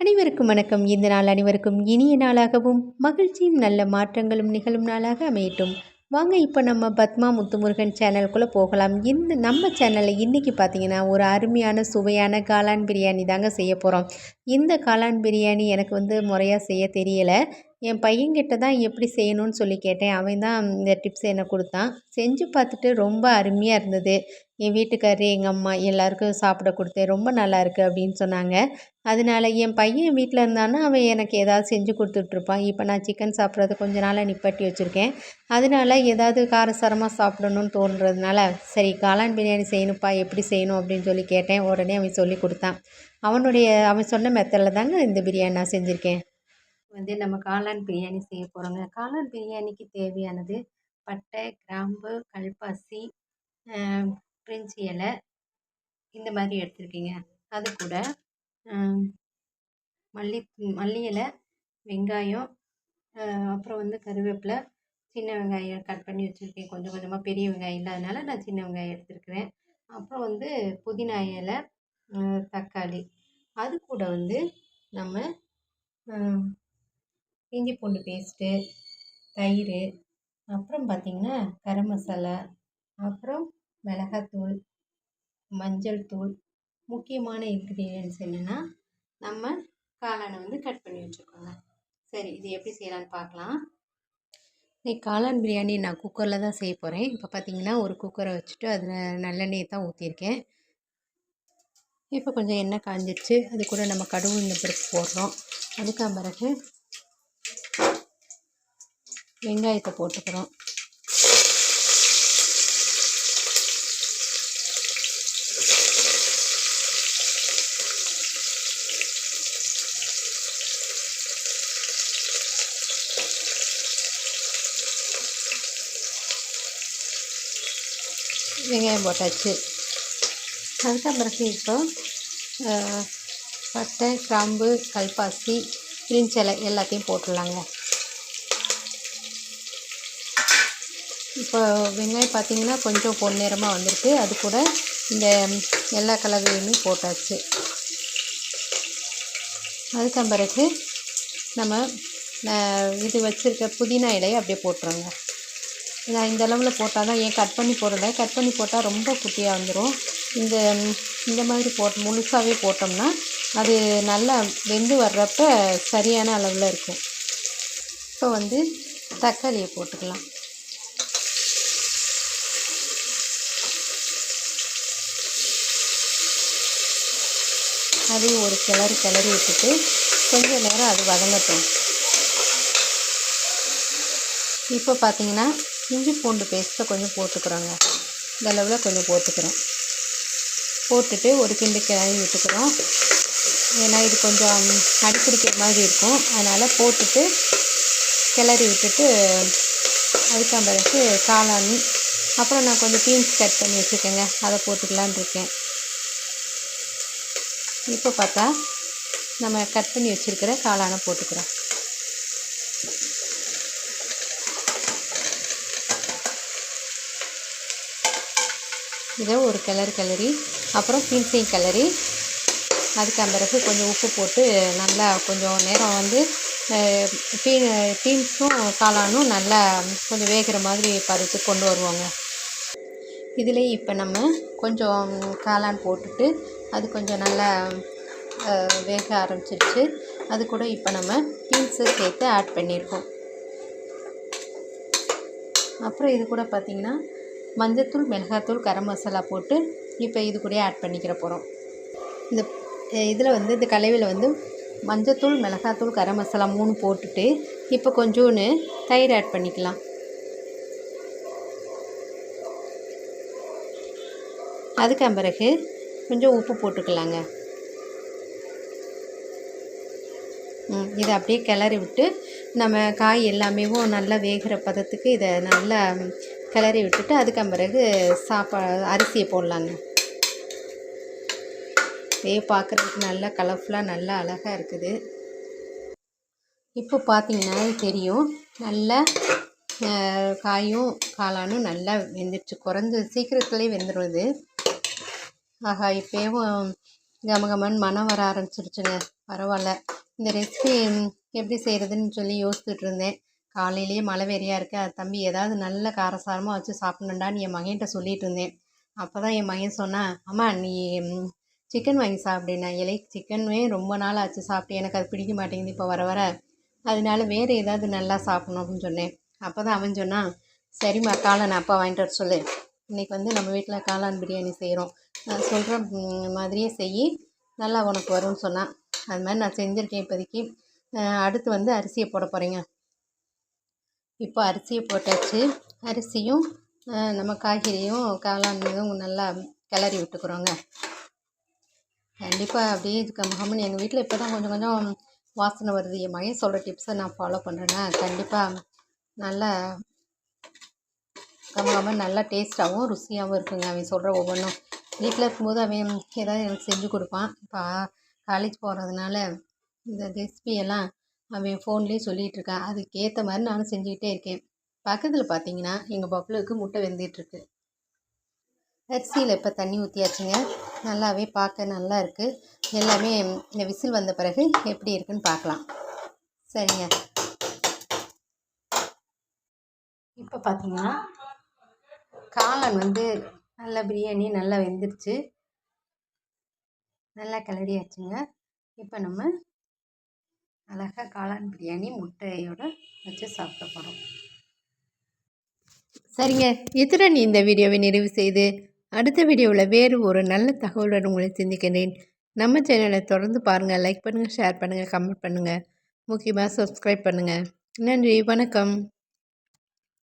அனைவருக்கும் வணக்கம். இந்த நாள் அனைவருக்கும் இனிய நாளாகவும் மகிழ்ச்சியும் நல்ல மாற்றங்களும் நிகழும் நாளாக அமையட்டும். வாங்க இப்போ நம்ம பத்மா முத்துமுருகன் சேனலுக்குள்ளே போகலாம். இந்த நம்ம சேனலில் இன்றைக்கி பார்த்தீங்கன்னா ஒரு அருமையான சுவையான காளான் பிரியாணி தாங்க செய்ய போகிறோம். இந்த காளான் பிரியாணி எனக்கு முறையாக செய்ய தெரியலை. என் பையன்கிட்ட தான் எப்படி செய்யணும்னு சொல்லி கேட்டேன். அவன் தான் இந்த டிப்ஸ் எனக்கு கொடுத்தான். செஞ்சு பார்த்துட்டு ரொம்ப அருமையாக இருந்தது. என் வீட்டுக்காரரு, எங்கள் அம்மா எல்லாருக்கும் சாப்பிட கொடுத்தேன். ரொம்ப நல்லா இருக்குது அப்படின்னு சொன்னாங்க. அதனால என் பையன் வீட்டில் இருந்தான்னா அவன் எனக்கு ஏதாவது செஞ்சு கொடுத்துட்ருப்பான். இப்போ நான் சிக்கன் சாப்பிட்றது கொஞ்ச நாளாக நிப்பாட்டி வச்சுருக்கேன். அதனால ஏதாவது காரசாரமாக சாப்பிடணும்னு தோன்றதுனால, சரி காளான் பிரியாணி செய்யணும்ப்பா, எப்படி செய்யணும் அப்படின்னு சொல்லி கேட்டேன். உடனே அவன் சொல்லி கொடுத்தான். அவன் சொன்ன மெத்தடில் தாங்க இந்த பிரியாணி நான் செஞ்சுருக்கேன். நம்ம காளான் பிரியாணி செய்ய போகிறோங்க. காளான் பிரியாணிக்கு தேவையானது பட்டை, கிராம்பு, கல்பாசி, பிரிஞ்சி இலை இந்த மாதிரி எடுத்துருக்கீங்க. அது கூட மல்லி இலை, வெங்காயம், அப்புறம் கருவேப்பிலை, சின்ன வெங்காயம் கட் பண்ணி வச்சுருக்கேன். கொஞ்சம் கொஞ்சமாக, பெரிய வெங்காயம் இல்லாதனால நான் சின்ன வெங்காயம் எடுத்துருக்கிறேன். அப்புறம் புதினா இலை, தக்காளி. அது கூட நம்ம இஞ்சி பூண்டு பேஸ்ட்டு, தயிர், அப்புறம் பார்த்திங்கன்னா கரம் மசாலா, அப்புறம் மிளகாத்தூள், மஞ்சள் தூள். முக்கியமான இன்க்ரீடியன்ட்ஸ் என்னென்னா நம்ம காளானை கட் பண்ணி வச்சுருக்கோங்க. சரி, இது எப்படி செய்யலான்னு பார்க்கலாம். இன்னைக்கு காளான் பிரியாணி நான் குக்கரில் தான் செய்ய போகிறேன். இப்போ பார்த்திங்கன்னா ஒரு குக்கரை வச்சுட்டு அதில் நல்லெண்ணெயை தான் ஊற்றிருக்கேன். இப்போ கொஞ்சம் எண்ணெய் காஞ்சிடுச்சு. அது கூட நம்ம கடுகு உளுந்தம் பருப்பு போடுறோம். அதுக்கு பிறகு வெங்காயத்தை போட்டுக்கிறோம். வெங்காயம் போட்டாச்சு. அதுக்கு பிறகு இப்போ பட்டை, கிராம்பு, கல்பாசி, பிரிஞ்சி இலை எல்லாத்தையும் போட்டுடலாங்க. இப்போ வெங்காயம் பார்த்திங்கன்னா கொஞ்சம் பொன்னிறமாக வந்திருக்கு. அது கூட இந்த எல்லா கலவையுமே போட்டாச்சு. அதுக்கு பிறகு நம்ம இது வச்சுருக்க புதினா இலையை அப்படியே போட்டுருங்க. நான் இந்த அளவில் போட்டால் தான், ஏன் கட் பண்ணி போடலை. கட் பண்ணி போட்டால் ரொம்ப குட்டியாக வந்துடும். இந்த மாதிரி முழுசாகவே போட்டோம்னா அது நல்லா வெந்து வர்றப்ப சரியான அளவில் இருக்கும். இப்போ தக்காளியை போட்டுக்கலாம். அதையும் ஒரு கிளறி விட்டுட்டு கொஞ்சம் நேரம் அது வதங்கட்டும். இப்போ பார்த்திங்கன்னா இஞ்சி பூண்டு பேஸ்ட்டை கொஞ்சம் போட்டுக்கிறோங்க. இந்த அளவில் கொஞ்சம் போட்டுக்கிறோம். போட்டுட்டு ஒரு கிண்டு கிளறி விட்டுக்கிறோம். ஏன்னா இது கொஞ்சம் அடிப்பிடிக்கிற மாதிரி இருக்கும். அதனால் போட்டுட்டு கிளறி விட்டுட்டு அதுக்கு பிறகு காளான், அப்புறம் நான் கொஞ்சம் பீன்ஸ் கட் பண்ணி வச்சுருக்கேங்க, அதை போட்டுக்கலான்னு இருக்கேன். இப்போ பார்த்தா நம்ம கட் பண்ணி வச்சுருக்கிற காளானை போட்டுக்கிறோம். இதை ஒரு கிளறி அப்புறம் பீன்ஸையும் கிளறி அதுக்கு பிறகு கொஞ்சம் உப்பு போட்டு நல்லா கொஞ்சம் நேரம் பீன்ஸும் காளானும் நல்லா கொஞ்சம் வேகிற மாதிரி பருத்து கொண்டு வருவாங்க. இதிலே இப்போ நம்ம கொஞ்சம் காளான் போட்டுட்டு அது கொஞ்சம் நல்லா வேக ஆரம்பிச்சிருச்சு. அது கூட இப்போ நம்ம பீன்ஸை சேர்த்து ஆட் பண்ணியிருக்கோம். அப்புறம் இது கூட பார்த்திங்கன்னா மஞ்சத்தூள், மிளகாத்தூள், கரம் மசாலா போட்டு இப்போ இது கூட ஆட் பண்ணிக்கிற போகிறோம். இதில் இந்த கலவையில் மஞ்சத்தூள், மிளகாத்தூள், கரம் மசாலா 3 போட்டுட்டு இப்போ கொஞ்சோன்னு தயிர் ஆட் பண்ணிக்கலாம். அதுக்கு பிறகு கொஞ்சம் உப்பு போட்டுக்கலாங்க. இதை அப்படியே கிளறி விட்டு நம்ம காய் எல்லாமே நல்லா வேகிற பதத்துக்கு இதை நல்லா கிளறி விட்டுட்டு அதுக்கு பிறகு அரிசியை போடலாங்க. பார்க்குறதுக்கு நல்லா கலர்ஃபுல்லாக நல்லா அழகாக இருக்குது. இப்போ பார்த்திங்கன்னா தெரியும், நல்லா காயும் காளானும் நல்லா வெந்துடுச்சு. சீக்கிரத்துலேயே வெந்துடுது. ஆஹா, இப்போவும் கமகமன்னு மனம் வர ஆரம்பிச்சிருச்சுங்க. பரவாயில்ல. இந்த ரெசிபி எப்படி செய்கிறதுன்னு சொல்லி யோசிச்சுட்டு இருந்தேன். காலையிலேயே மழை வெறியா இருக்கு. அது தம்பி ஏதாவது நல்ல காரசாரமாக வச்சு சாப்பிட்ணுண்டான்னு என் மகன்கிட்ட சொல்லிட்டு இருந்தேன். அப்போ தான் என் மகன் சொன்னான், அம்மா நீ சிக்கன் வாங்கி சாப்பிடுனா. இலை சிக்கனுமே ரொம்ப நாள் ஆச்சு சாப்பிட்டு, எனக்கு அது பிடிக்க மாட்டேங்குது இப்போ வர வர. அதனால வேறு ஏதாவது நல்லா சாப்பிட்ணும் அப்படின்னு சொன்னேன். அப்போ தான் அவன் சொன்னான், சரிம்மா காளான் அப்பா வாங்கிட்டு வர சொல்லு. இன்றைக்கி வந்து நம்ம வீட்டில் காளான் பிரியாணி செய்கிறோம். நான் சொல்கிற மாதிரியே செய், நல்லா உனக்கு வரும்னு சொன்னான். அது மாதிரி நான் செஞ்சுருக்கேன் இப்போதைக்கு. அடுத்து வந்து அரிசியை போட போகிறேங்க. இப்போ அரிசியை போட்டாச்சு. அரிசியும் நம்ம காய்கறியும் காளானையும் நல்லா கிளறி விட்டுக்கிறோங்க. கண்டிப்பாக அப்படியே கம்மன்னு எங்கள் வீட்டில் இப்போ தான் கொஞ்சம் கொஞ்சம் வாசனை வருது. என் மகன் சொல்கிற டிப்ஸை நான் ஃபாலோ பண்ணுறேன்னா கண்டிப்பாக நல்லா கம்மன்னு நல்லா டேஸ்ட்டாகவும் ருசியாகவும் இருக்குங்க. அவன் சொல்கிற ஒவ்வொன்றும் வீட்டில் இருக்கும்போது அவன் ஏதாவது எனக்கு செஞ்சு கொடுப்பான். இப்போ காலேஜ் போகிறதுனால இந்த ரெசிபியெல்லாம் அவன் ஃபோன்லேயே சொல்லிகிட்டு இருக்கான். அதுக்கேற்ற மாதிரி நானும் செஞ்சுக்கிட்டே இருக்கேன். பக்கத்தில் பார்த்தீங்கன்னா எங்கள் பப்ளுக்கு முட்டை வெந்துட்டுருக்கு. அரிசியில் இப்போ தண்ணி ஊற்றியாச்சுங்க. நல்லாவே பார்க்க நல்லா இருக்குது. எல்லாமே இந்த விசில் வந்த பிறகு எப்படி இருக்குன்னு பார்க்கலாம். சரிங்க, இப்போ பார்த்தீங்கன்னா காளான் வந்து நல்லா பிரியாணி நல்லா வெந்துருச்சு. நல்லா கிளறியாச்சுங்க. இப்போ நம்ம அழகாக காளான் பிரியாணி முட்டையோட வச்சு சாப்பிட போகிறோம். சரிங்க, இத்துடன் இந்த வீடியோவை நிறைவு செய்து அடுத்த வீடியோவில் வேறு ஒரு நல்ல தகவலுடன் உங்களை சந்திக்கிறேன். நம்ம சேனலை தொடர்ந்து பாருங்கள். லைக் பண்ணுங்கள், ஷேர் பண்ணுங்கள், கமெண்ட் பண்ணுங்கள். முக்கியமாக சப்ஸ்கிரைப் பண்ணுங்கள். நன்றி, வணக்கம்.